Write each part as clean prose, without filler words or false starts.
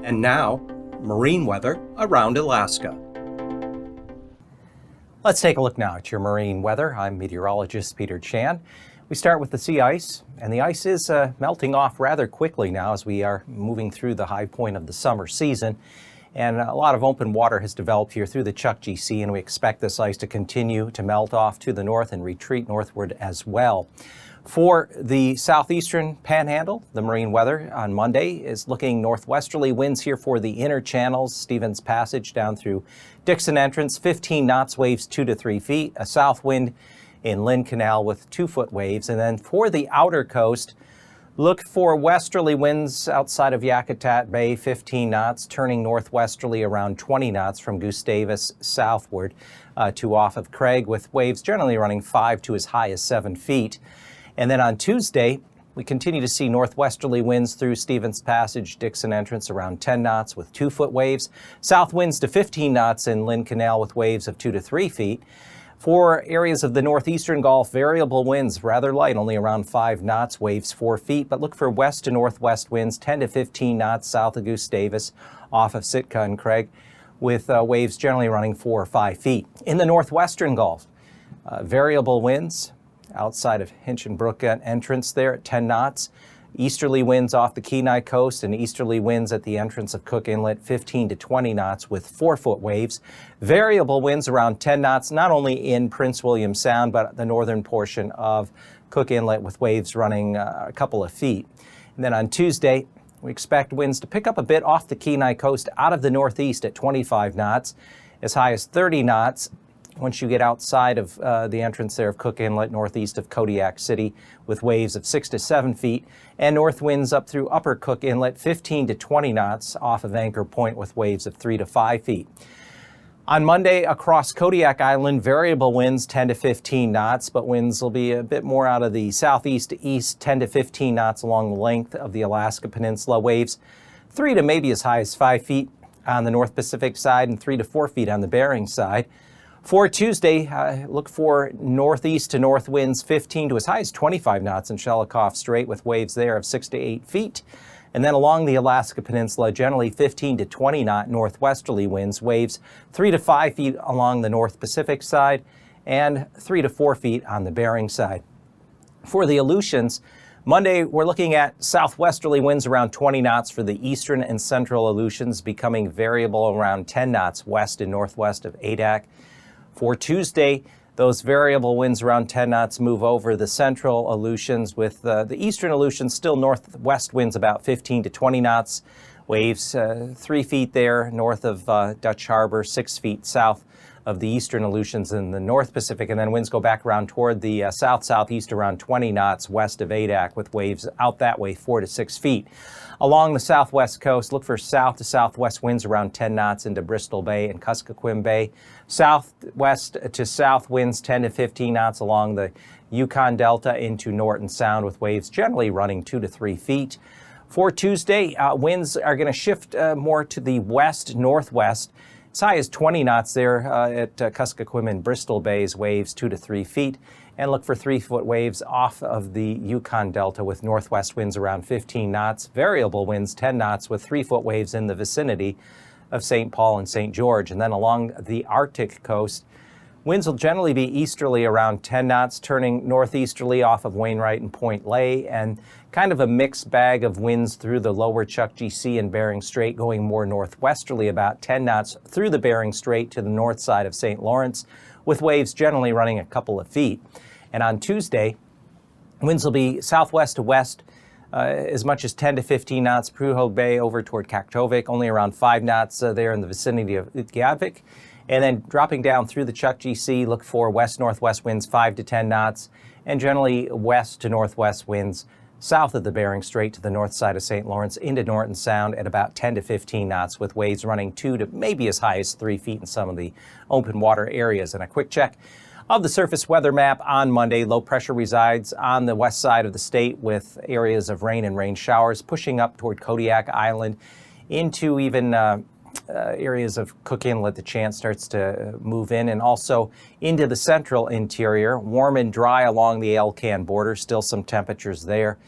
And now, marine weather around Alaska. Let's take a look now at your marine weather. I'm meteorologist Peter Chan. We start with the sea ice, and the ice is melting off rather quickly now as we are moving through the high point of the summer season. And a lot of open water has developed here through the Chukchi Sea, and we expect this ice to continue to melt off to the north and retreat northward as well. For the southeastern panhandle, the marine weather on Monday is looking northwesterly winds here for the inner channels, Stevens Passage down through Dixon Entrance, 15 knots, waves 2 to 3 feet, a south wind in Lynn Canal with 2-foot waves. And then for the outer coast, look for westerly winds outside of Yakutat Bay, 15 knots, turning northwesterly around 20 knots from Gustavus southward to off of Craig, with waves generally running 5 to as high as 7 feet. And then on Tuesday, we continue to see northwesterly winds through Stevens Passage, Dixon Entrance around 10 knots with 2-foot waves. South winds to 15 knots in Lynn Canal with waves of 2 to 3 feet. For areas of the northeastern Gulf, variable winds rather light, only around 5 knots, waves 4 feet. But look for west to northwest winds 10 to 15 knots south of Gustavus off of Sitka and Craig, with waves generally running 4 or 5 feet. In the northwestern Gulf, variable winds outside of Hinchinbrook entrance there at 10 knots. Easterly winds off the Kenai coast and easterly winds at the entrance of Cook Inlet, 15 to 20 knots with 4-foot waves. Variable winds around 10 knots, not only in Prince William Sound, but the northern portion of Cook Inlet with waves running a couple of feet. And then on Tuesday, we expect winds to pick up a bit off the Kenai coast out of the northeast at 25 knots, as high as 30 knots. Once you get outside of the entrance there of Cook Inlet, northeast of Kodiak City, with waves of 6 to 7 feet, and north winds up through upper Cook Inlet, 15 to 20 knots off of Anchor Point with waves of 3 to 5 feet. On Monday, across Kodiak Island, variable winds 10 to 15 knots, but winds will be a bit more out of the southeast to east, 10 to 15 knots along the length of the Alaska Peninsula. Waves 3 to maybe as high as 5 feet on the North Pacific side and 3 to 4 feet on the Bering side. For Tuesday, look for northeast to north winds 15 to as high as 25 knots in Shelikof Strait, with waves there of 6 to 8 feet. And then along the Alaska Peninsula, generally 15 to 20 knot northwesterly winds, waves 3 to 5 feet along the North Pacific side and 3 to 4 feet on the Bering side. For the Aleutians, Monday, we're looking at southwesterly winds around 20 knots for the eastern and central Aleutians, becoming variable around 10 knots west and northwest of Adak. For Tuesday, those variable winds around 10 knots move over the central Aleutians, with the eastern Aleutians still northwest winds about 15 to 20 knots, waves 3 feet there north of Dutch Harbor, 6 feet south of the eastern Aleutians in the North Pacific, and then winds go back around toward the south-southeast around 20 knots west of Adak, with waves out that way 4 to 6 feet. Along the southwest coast, look for south to southwest winds around 10 knots into Bristol Bay and Kuskokwim Bay. Southwest to south winds 10 to 15 knots along the Yukon Delta into Norton Sound, with waves generally running 2 to 3 feet. For Tuesday, winds are going to shift more to the west-northwest, as high as 20 knots there at Kuskokwim and Bristol Bays, waves 2 to 3 feet. And look for 3-foot waves off of the Yukon Delta with northwest winds around 15 knots. Variable winds 10 knots with 3-foot waves in the vicinity of St. Paul and St. George. And then along the Arctic coast, winds will generally be easterly around 10 knots, turning northeasterly off of Wainwright and Point Lay, and kind of a mixed bag of winds through the lower Chukchi Sea and Bering Strait, going more northwesterly about 10 knots through the Bering Strait to the north side of St. Lawrence, with waves generally running a couple of feet. And on Tuesday, winds will be southwest to west, as much as 10 to 15 knots, Prudhoe Bay over toward Kaktovik, only around 5 knots there in the vicinity of Utqiagvik. And then dropping down through the Chukchi Sea, look for west-northwest winds 5 to 10 knots, and generally west to northwest winds south of the Bering Strait to the north side of St. Lawrence into Norton Sound at about 10 to 15 knots, with waves running 2 to maybe as high as 3 feet in some of the open water areas. And a quick check of the surface weather map on Monday. Low pressure resides on the west side of the state, with areas of rain and rain showers pushing up toward Kodiak Island into even areas of Cook Inlet. The chance starts to move in, and also into the central interior. Warm and dry along the Alcan border, still some temperatures there.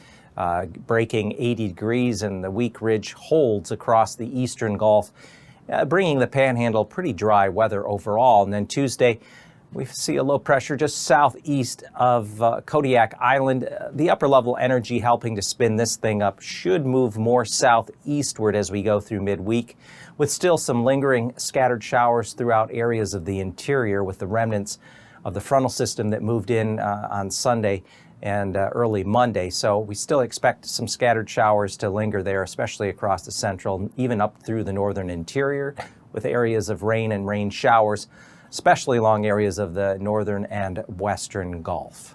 breaking 80 degrees, and the weak ridge holds across the eastern Gulf, bringing the Panhandle pretty dry weather overall. And then Tuesday, we see a low pressure just southeast of Kodiak Island. The upper level energy helping to spin this thing up should move more southeastward as we go through midweek, with still some lingering scattered showers throughout areas of the interior, with the remnants of the frontal system that moved in on Sunday and early Monday. So we still expect some scattered showers to linger there, especially across the central, even up through the northern interior, with areas of rain and rain showers, especially along areas of the northern and western Gulf.